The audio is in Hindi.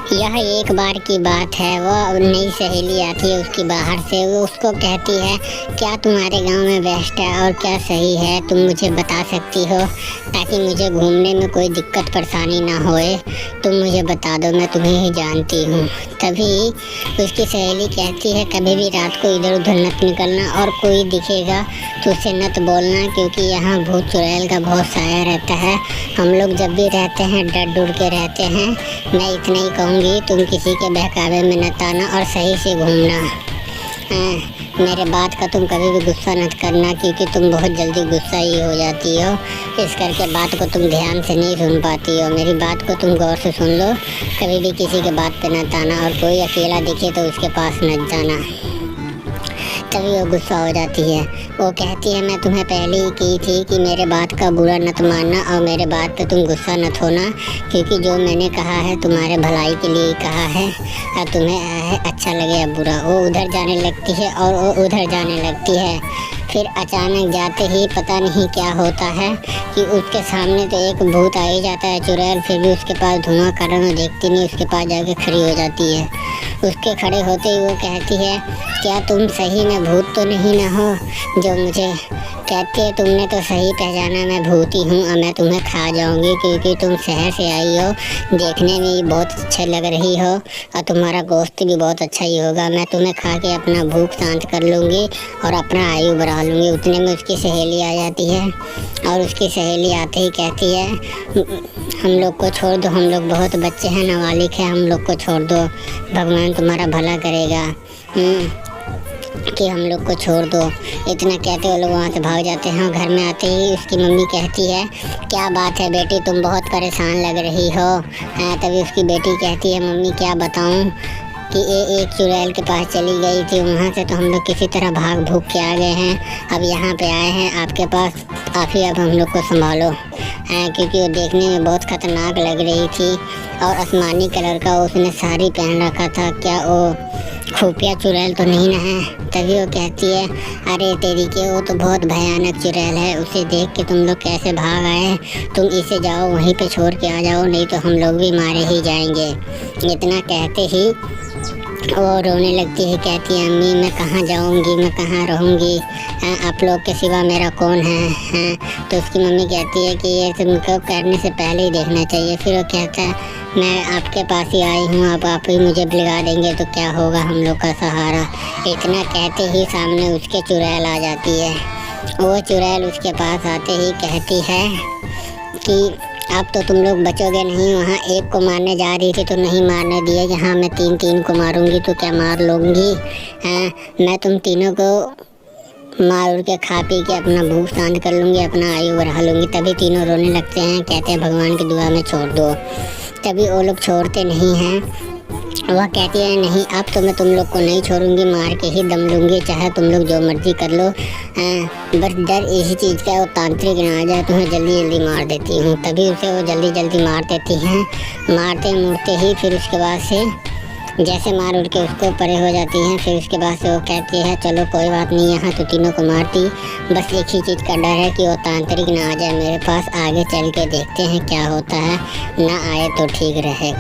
यह एक बार की बात है। वह नई सहेली आती है उसकी बाहर से। वो उसको कहती है, क्या तुम्हारे गांव में बेस्ट है और क्या सही है, तुम मुझे बता सकती हो ताकि मुझे घूमने में कोई दिक्कत परेशानी ना होए। तुम मुझे बता दो, मैं तुम्हें ही जानती हूँ। तभी उसकी सहेली कहती है, कभी भी रात को इधर उधर मत निकलना और कोई दिखेगा तो उसे मत बोलना, क्योंकि यहाँ भूत चुड़ैल का बहुत साया रहता है। हम लोग जब भी रहते हैं डर डर के रहते हैं। मैं इतना ही कहूँगी, तुम किसी के बहकावे में न आना और सही से घूमना। मेरे बात का तुम कभी भी गुस्सा मत करना, क्योंकि तुम बहुत जल्दी गुस्सा ही हो जाती हो। इस करके बात को तुम ध्यान से नहीं सुन पाती हो। मेरी बात को तुम गौर से सुन लो। कभी भी किसी के बात पे न आना और कोई अकेला दिखे तो उसके पास न जाना। तभी वो गुस्सा हो जाती है। वो कहती है, मैं तुम्हें पहले ही की थी कि मेरे बात का बुरा मत मानना और मेरे बात पे तुम गुस्सा मत होना, क्योंकि जो मैंने कहा है तुम्हारे भलाई के लिए कहा है। और तुम्हें अच्छा लगे या बुरा। वो उधर जाने लगती है और वो उधर जाने लगती है। फिर अचानक जाते ही पता नहीं क्या होता है कि उसके सामने तो एक भूत आ ही जाता है, चुड़ैल। फिर भी उसके पास धुआं कारण वो देखती नहीं, उसके पास जाके खड़ी हो जाती है। उसके खड़े होते ही वो कहती है, क्या तुम सही में भूत तो नहीं ना हो जो मुझे कहती है? तुमने तो सही पहचाना, मैं भूत ही हूँ और मैं तुम्हें खा जाऊँगी, क्योंकि तुम शहर से आई हो, देखने में भी बहुत अच्छे लग रही हो और तुम्हारा गोश्त भी बहुत अच्छा ही होगा। मैं तुम्हें खा के अपना भूख शांत कर लूँगी और अपना आयु बढ़ा लूँगी। उतने में उसकी सहेली आ जाती है और उसकी सहेली आते ही कहती है, हम लोग को छोड़ दो, हम लोग बहुत बच्चे हैं, नाबालिग है, हम लोग को छोड़ दो, भगवान तुम्हारा भला करेगा कि हम लोग को छोड़ दो। इतना कहते वो लोग वहाँ से भाग जाते हैं। घर में आते ही उसकी मम्मी कहती है, क्या बात है बेटी, तुम बहुत परेशान लग रही हो। तभी उसकी बेटी कहती है, मम्मी क्या बताऊँ कि एक चुड़ैल के पास चली गई थी, वहाँ से तो हम लोग किसी तरह भाग भूग के आ गए हैं। अब यहाँ पे आए हैं आपके पास, आप ही अब हम लोग को संभालो। क्योंकि वो देखने में बहुत ख़तरनाक लग रही थी और आसमानी कलर का उसने साड़ी पहन रखा था। क्या वो खुफिया चुड़ैल तो नहीं ना है? तभी वो कहती है, अरे तेरी के वो तो बहुत भयानक चुड़ैल है, उसे देख के तुम लोग कैसे भाग आए। तुम इसे जाओ वहीं पे छोड़ के आ जाओ, नहीं तो हम लोग भी मारे ही जाएंगे। इतना कहते ही वो रोने लगती है। कहती है, अम्मी मैं कहाँ जाऊँगी, मैं कहाँ रहूँगी, आप लोग के सिवा मेरा कौन है? तो उसकी मम्मी कहती है कि ये तुमको करने से पहले ही देखना चाहिए। फिर वो कहता है, मैं आपके पास ही आई हूँ, अब आप ही मुझे भगा देंगे तो क्या होगा हम लोग का सहारा। इतना कहते ही सामने उसके चुड़ैल आ जाती है। वो चुड़ैल उसके पास आते ही कहती है कि अब तो तुम लोग बचोगे नहीं। वहाँ एक को मारने जा रही थी तो नहीं मारने दिए, यहाँ मैं तीन को मारूंगी तो क्या मार लूँगी? मैं तुम तीनों को मार के खा पी के अपना भूख शांत कर लूँगी, अपना आयु बढ़ा लूँगी। तभी तीनों रोने लगते हैं, कहते हैं भगवान की दुआ में छोड़ दो। तभी वो लोग छोड़ते नहीं हैं। वह कहती है, नहीं अब तो मैं तुम लोग को नहीं छोड़ूंगी, मार के ही दम लूँगी, चाहे तुम लोग जो मर्जी कर लो। बस डर इसी चीज़ का वो तांत्रिक ना आ जाए तो मैं जल्दी जल्दी मार देती हूँ। तभी उसे वो जल्दी जल्दी मार देती हैं। मारते मुड़ते ही फिर उसके बाद से जैसे मार उड़ के उसको परे हो जाती हैं। फिर उसके बाद से वो कहती है, चलो कोई बात नहीं, यहाँ तो तीनों को मारती, बस एक ही चीज़ का डर है कि वो तांत्रिक ना आ जाए मेरे पास। आगे चल के देखते हैं क्या होता है, ना आए तो ठीक रहेगा।